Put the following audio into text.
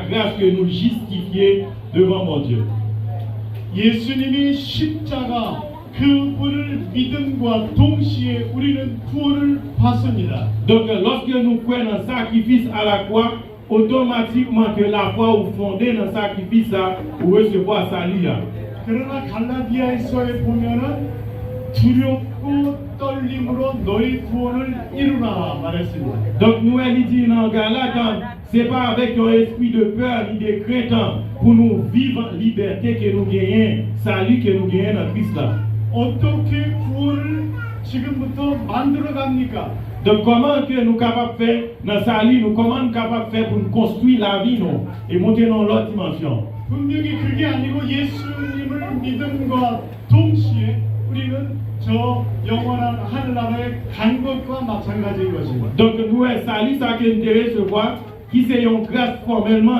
grâce que nous justifiés devant mon Dieu. 예수님이 십자가 그분을 믿음과 동시에 우리는 구원을 받습니다. Donc lorsque nous croyons dans le sacrifice à la croix, automatiquement que la foi ou fondée dans le sacrifice, ou recevoir salut. 그러나 갈라디아서에 보면은 두렵고 떨림으로 너희 구원을 이루라 말했습니다. Donc nous elle dit dans Galate, c'est pas avec un esprit de peur ni de crainte pour nous vivre en liberté que nous gagnons, salut que nous gagnons dans Christ là. 어떻게 구원을 지금부터 만들어 갑니까? Donc comment que nous capables de faire dans salut, nous comment nous capables de faire pour nous construire la vie nous et monter dans l'autre dimension. 분명히 그게 아니고 예수님을 믿음과 동시에 우리는 저 영원한 하늘나라에 간 것과 마찬가지인 것입니다. Donc nous salut ça que nous devons recevoir qui c'est une grâce formellement